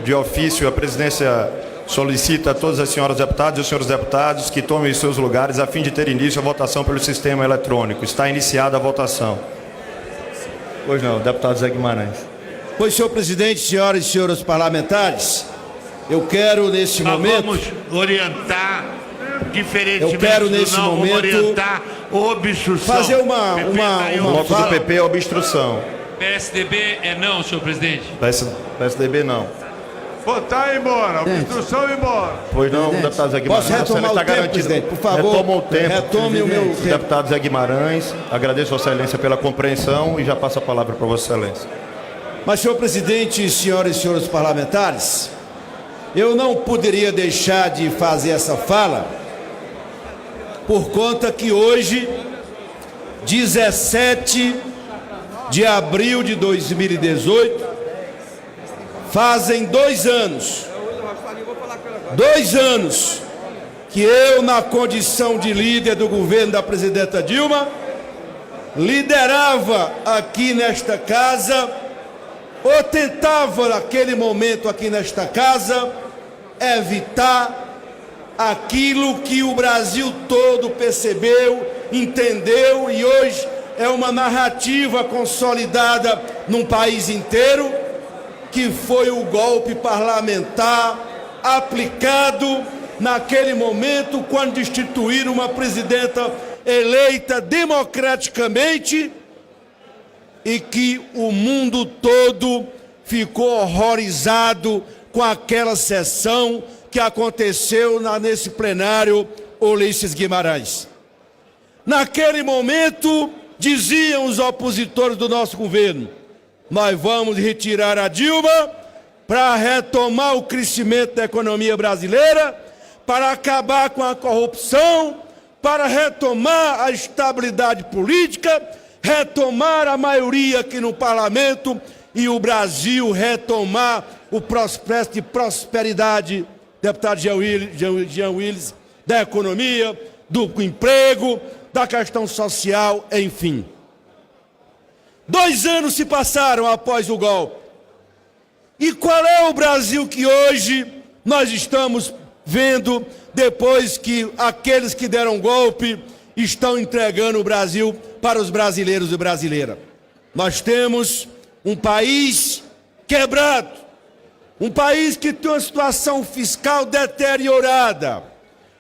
de ofício, a presidência solicita a todas as senhoras deputadas e os senhores deputados que tomem os seus lugares a fim de ter início a votação pelo sistema eletrônico. Está iniciada a votação. Pois não, deputado Zé Guimarães. Pois, senhor presidente, senhoras e senhores parlamentares, eu quero, neste momento... Vamos orientar, diferentemente eu quero, nesse do não, momento, vamos orientar obstrução. fazer uma O bloco do PP é obstrução. PSDB é não, senhor presidente. PSDB não. Votar e ir embora, obstrução e ir embora. Pois não, deputado Zé Guimarães. Posso retomar o tempo, presidente? Por favor, retoma o tempo. retome o meu tempo. Deputado Zé Guimarães, agradeço a Vossa Excelência pela compreensão e já passo a palavra para Vossa Excelência. Mas, senhor presidente, senhoras e senhores parlamentares, eu não poderia deixar de fazer essa fala por conta que hoje, 17 de abril de 2018, fazem 2 anos. 2 anos que eu, na condição de líder do governo da presidenta Dilma, liderava aqui nesta casa, ou tentava naquele momento aqui nesta casa, evitar aquilo que o Brasil todo percebeu, entendeu e hoje é uma narrativa consolidada num país inteiro, que foi o golpe parlamentar aplicado naquele momento quando destituíram uma presidenta eleita democraticamente e que o mundo todo ficou horrorizado com aquela sessão que aconteceu nesse plenário Ulisses Guimarães. Naquele momento, diziam os opositores do nosso governo: nós vamos retirar a Dilma para retomar o crescimento da economia brasileira, para acabar com a corrupção, para retomar a estabilidade política, retomar a maioria aqui no parlamento e o Brasil retomar o processo de prosperidade, deputado Jean Willis, da economia, do emprego, da questão social, enfim. 2 anos se passaram após o golpe. E qual é o Brasil que hoje nós estamos vendo depois que aqueles que deram golpe estão entregando o Brasil para os brasileiros e brasileiras? Nós temos um país quebrado, um país que tem uma situação fiscal deteriorada,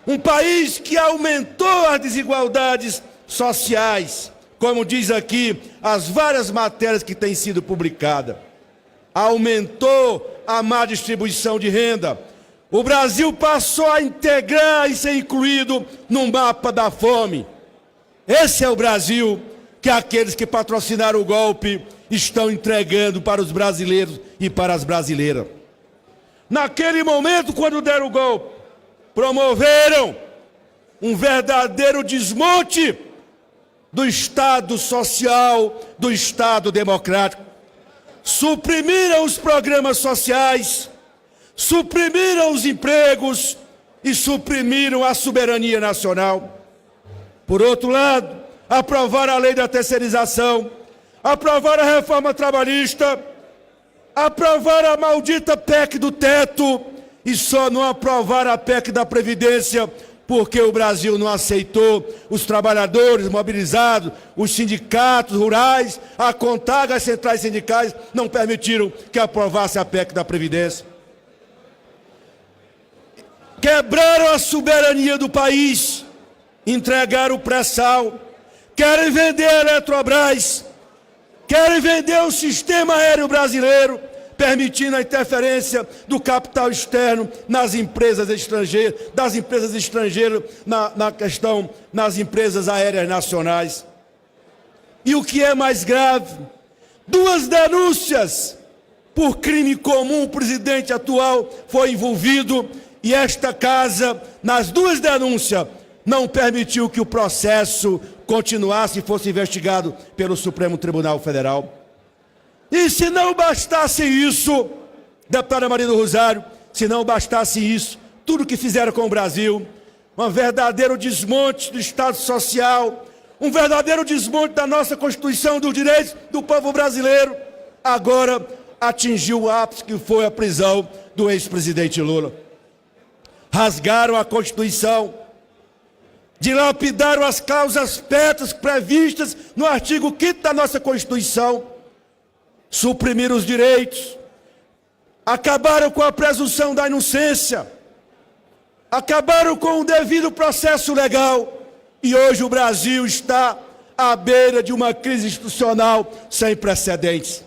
um país que aumentou as desigualdades sociais, como diz aqui as várias matérias que têm sido publicadas. Aumentou a má distribuição de renda. O Brasil passou a integrar e ser incluído no mapa da fome. Esse é o Brasil que aqueles que patrocinaram o golpe estão entregando para os brasileiros e para as brasileiras. Naquele momento, quando deram o golpe, promoveram um verdadeiro desmonte do Estado social, do Estado democrático. Suprimiram os programas sociais, suprimiram os empregos e suprimiram a soberania nacional. Por outro lado, aprovaram a lei da terceirização, aprovaram a reforma trabalhista, aprovaram a maldita PEC do teto e só não aprovaram a PEC da Previdência porque o Brasil não aceitou os trabalhadores mobilizados, os sindicatos rurais, a CONTAG, as centrais sindicais, não permitiram que aprovasse a PEC da Previdência. Quebraram a soberania do país, entregaram o pré-sal, querem vender a Eletrobras, querem vender o sistema aéreo brasileiro, permitindo a interferência do capital externo nas empresas estrangeiras, das empresas estrangeiras nas empresas aéreas nacionais. E o que é mais grave, 2 denúncias por crime comum, o presidente atual foi envolvido e esta casa, nas 2 denúncias, não permitiu que o processo continuasse e fosse investigado pelo Supremo Tribunal Federal. E se não bastasse isso, deputada Maria do Rosário, se não bastasse isso, tudo que fizeram com o Brasil, um verdadeiro desmonte do Estado Social, um verdadeiro desmonte da nossa Constituição, dos direitos do povo brasileiro, agora atingiu o ápice, que foi a prisão do ex-presidente Lula. Rasgaram a Constituição, dilapidaram as causas pétreas previstas no artigo 5º da nossa Constituição, suprimiram os direitos, acabaram com a presunção da inocência, acabaram com o devido processo legal, e hoje o Brasil está à beira de uma crise institucional sem precedentes.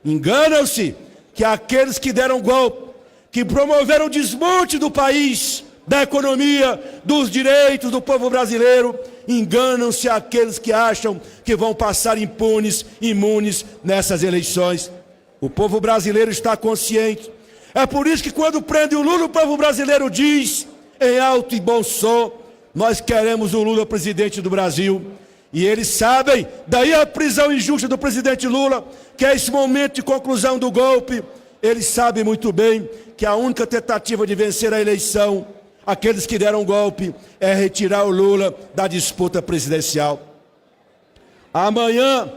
Enganam-se que aqueles que deram golpe, que promoveram o desmonte do país, da economia, dos direitos do povo brasileiro, enganam-se aqueles que acham que vão passar imunes nessas eleições. O povo brasileiro está consciente. É por isso que quando prende o Lula, o povo brasileiro diz, em alto e bom som, nós queremos o Lula presidente do Brasil. E eles sabem, daí a prisão injusta do presidente Lula, que é esse momento de conclusão do golpe. Eles sabem muito bem que a única tentativa de vencer a eleição, aqueles que deram golpe, é retirar o Lula da disputa presidencial. Amanhã,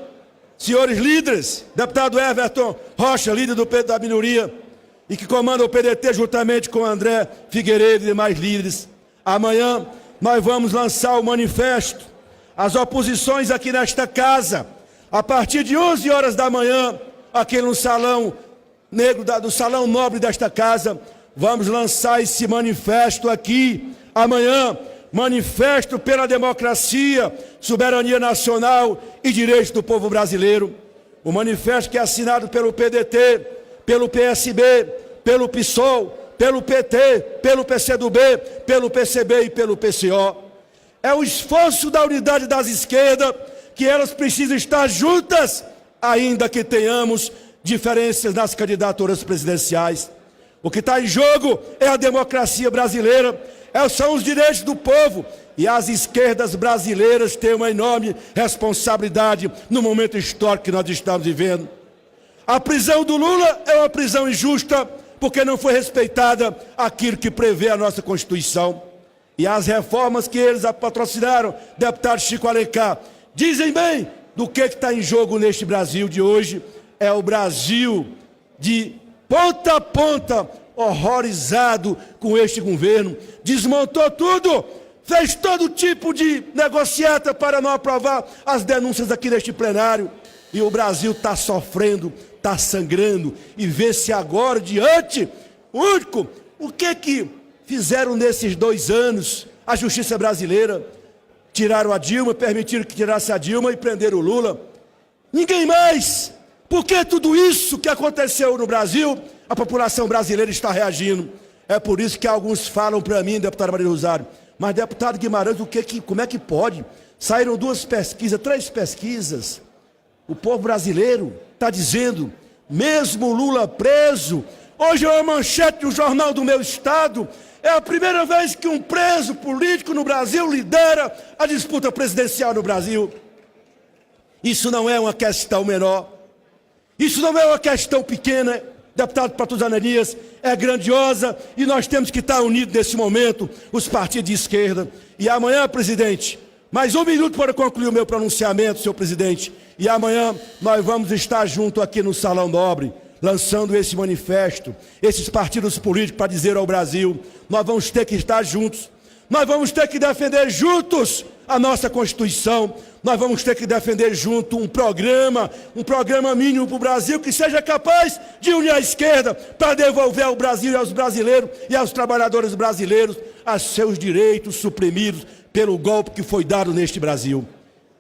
senhores líderes, deputado Everton Rocha, líder da minoria, e que comanda o PDT juntamente com André Figueiredo e demais líderes, amanhã nós vamos lançar o manifesto. As oposições aqui nesta casa, a partir de 11 horas da manhã, aqui no salão negro, do salão nobre desta casa, vamos lançar esse manifesto aqui, amanhã, manifesto pela democracia, soberania nacional e direitos do povo brasileiro. O manifesto que é assinado pelo PDT, pelo PSB, pelo PSOL, pelo PT, pelo PCdoB, pelo PCB e pelo PCO. É o esforço da unidade das esquerdas, que elas precisam estar juntas, ainda que tenhamos diferenças nas candidaturas presidenciais. O que está em jogo é a democracia brasileira, são os direitos do povo, e as esquerdas brasileiras têm uma enorme responsabilidade no momento histórico que nós estamos vivendo. A prisão do Lula é uma prisão injusta, porque não foi respeitada aquilo que prevê a nossa Constituição. E as reformas que eles patrocinaram, deputado Chico Alencar, dizem bem do que está em jogo neste Brasil de hoje. É o Brasil de ponta a ponta, horrorizado com este governo, desmontou tudo, fez todo tipo de negociata para não aprovar as denúncias aqui neste plenário, e o Brasil está sofrendo, está sangrando, e vê-se agora diante, o que fizeram nesses 2 anos a justiça brasileira? Tiraram a Dilma, permitiram que tirasse a Dilma e prenderam o Lula. Ninguém mais. Por que tudo isso que aconteceu no Brasil, a população brasileira está reagindo? É por isso que alguns falam para mim, deputado Maria Rosário, mas deputado Guimarães, como é que pode? Saíram 2 pesquisas, 3 pesquisas. O povo brasileiro está dizendo, mesmo Lula preso, hoje é uma manchete do jornal do meu estado, é a primeira vez que um preso político no Brasil lidera a disputa presidencial no Brasil. Isso não é uma questão menor. Isso não é uma questão pequena, deputado Patrus Ananias, é grandiosa, e nós temos que estar unidos nesse momento, os partidos de esquerda. E amanhã, presidente, mais 1 minuto para concluir o meu pronunciamento, senhor presidente, e amanhã nós vamos estar juntos aqui no Salão Nobre, lançando esse manifesto, esses partidos políticos para dizer ao Brasil, nós vamos ter que estar juntos, nós vamos ter que defender juntos a nossa Constituição, nós vamos ter que defender junto um programa mínimo para o Brasil que seja capaz de unir a esquerda para devolver ao Brasil e aos brasileiros e aos trabalhadores brasileiros a seus direitos suprimidos pelo golpe que foi dado neste Brasil.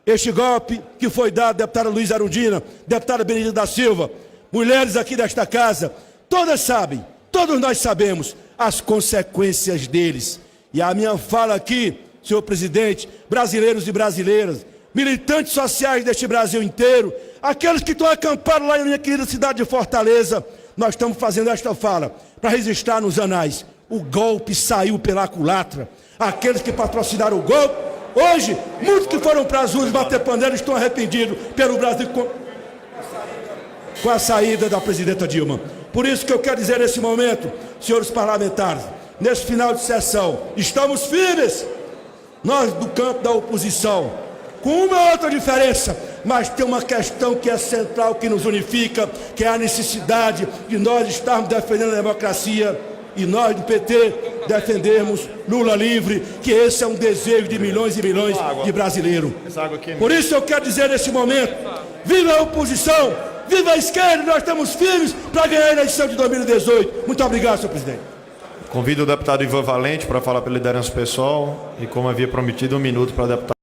Este golpe que foi dado, deputada Luiz Arundina, deputada Benedita da Silva, mulheres aqui desta casa, todas sabem, todos nós sabemos as consequências deles. E a minha fala aqui, senhor presidente, brasileiros e brasileiras, militantes sociais deste Brasil inteiro, aqueles que estão acampados lá na minha querida cidade de Fortaleza, nós estamos fazendo esta fala para registrar nos anais. O golpe saiu pela culatra. Aqueles que patrocinaram o golpe, hoje, muitos que foram para as ruas bater pandeiro estão arrependidos pelo Brasil com a saída da presidenta Dilma. Por isso que eu quero dizer nesse momento, senhores parlamentares, nesse final de sessão, estamos firmes, nós do campo da oposição, com uma outra diferença, mas tem uma questão que é central, que nos unifica, que é a necessidade de nós estarmos defendendo a democracia e nós do PT defendermos Lula livre, que esse é um desejo de milhões e milhões de brasileiros. Por isso eu quero dizer nesse momento, viva a oposição, viva a esquerda, nós estamos firmes para ganhar a eleição de 2018. Muito obrigado, senhor presidente. Convido o deputado Ivan Valente para falar pela liderança pessoal e, como havia prometido, 1 minuto para o deputado.